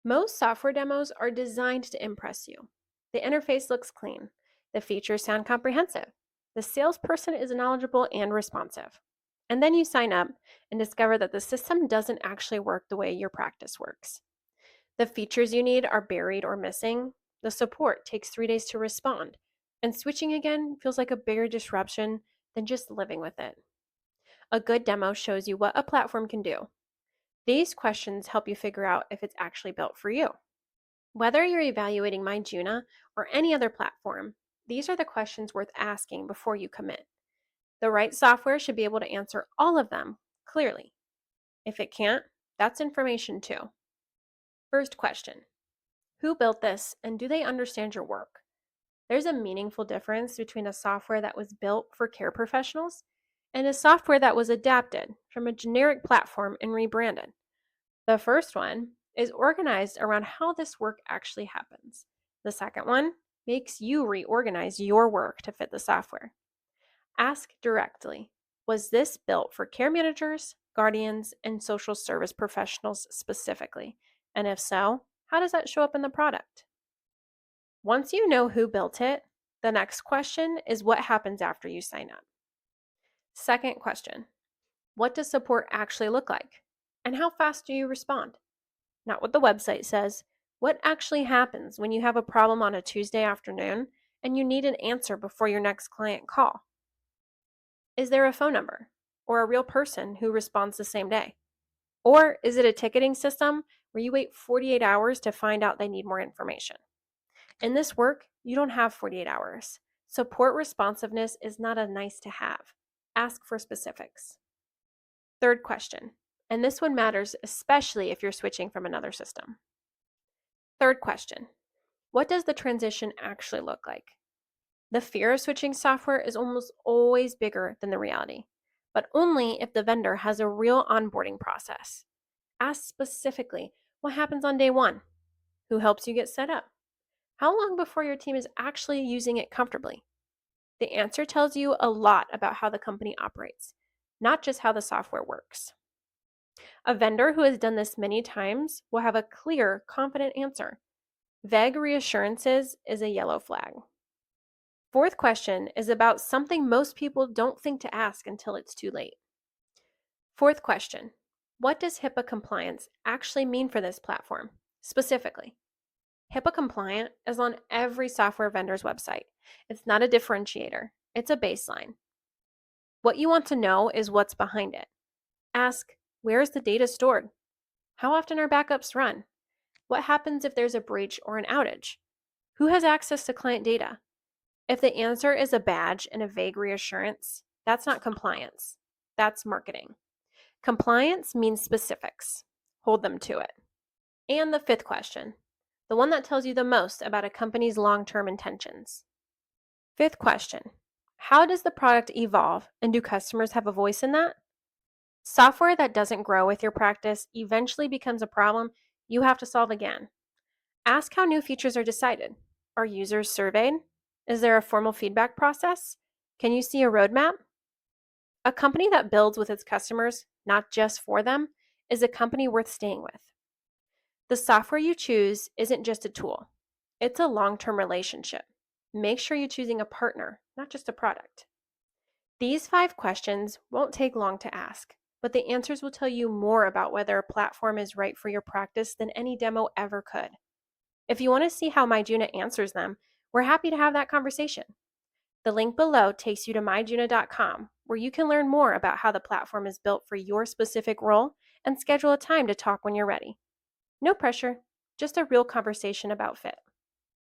Most software demos are designed to impress you. The interface looks clean. The features sound comprehensive. The salesperson is knowledgeable and responsive. And then you sign up and discover that the system doesn't actually work the way your practice works. The features you need are buried or missing. The support takes 3 days to respond. And switching again feels like a bigger disruption than just living with it. A good demo shows you what a platform can do. These questions help you figure out if it's actually built for you. Whether you're evaluating MyJuna or any other platform, these are the questions worth asking before you commit. The right software should be able to answer all of them clearly. If it can't, that's information too. First question: who built this and do they understand your work? There's a meaningful difference between a software that was built for care professionals and a software that was adapted from a generic platform and rebranded. The first one is organized around how this work actually happens. The second one makes you reorganize your work to fit the software. Ask directly, was this built for care managers, guardians, and social service professionals specifically? And if so, how does that show up in the product? Once you know who built it, the next question is what happens after you sign up. Second question: what does support actually look like? And how fast do you respond? Not what the website says. What actually happens when you have a problem on a Tuesday afternoon and you need an answer before your next client call? Is there a phone number or a real person who responds the same day? Or is it a ticketing system where you wait 48 hours to find out they need more information? In this work, you don't have 48 hours. Support responsiveness is not a nice to have. Ask for specifics. Third question, and this one matters especially if you're switching from another system. Third question: what does the transition actually look like? The fear of switching software is almost always bigger than the reality, but only if the vendor has a real onboarding process. Ask specifically what happens on day one, who helps you get set up, how long before your team is actually using it comfortably. The answer tells you a lot about how the company operates, not just how the software works. A vendor who has done this many times will have a clear, confident answer. Vague reassurances is a yellow flag. Fourth question is about something most people don't think to ask until it's too late. Fourth question: what does HIPAA compliance actually mean for this platform? Specifically, HIPAA compliant is on every software vendor's website. It's not a differentiator, it's a baseline. What you want to know is what's behind it. Ask, where is the data stored? How often are backups run? What happens if there's a breach or an outage? Who has access to client data? If the answer is a badge and a vague reassurance, that's not compliance. That's marketing. Compliance means specifics. Hold them to it. And the fifth question, the one that tells you the most about a company's long-term intentions. Fifth question: how does the product evolve and do customers have a voice in that? Software that doesn't grow with your practice eventually becomes a problem you have to solve again. Ask how new features are decided. Are users surveyed? Is there a formal feedback process? Can you see a roadmap? A company that builds with its customers, not just for them, is a company worth staying with. The software you choose isn't just a tool, it's a long-term relationship. Make sure you're choosing a partner, not just a product. These 5 questions won't take long to ask, but the answers will tell you more about whether a platform is right for your practice than any demo ever could. If you want to see how MyJuna answers them, we're happy to have that conversation. The link below takes you to myjuna.com, where you can learn more about how the platform is built for your specific role and schedule a time to talk when you're ready. No pressure, just a real conversation about fit.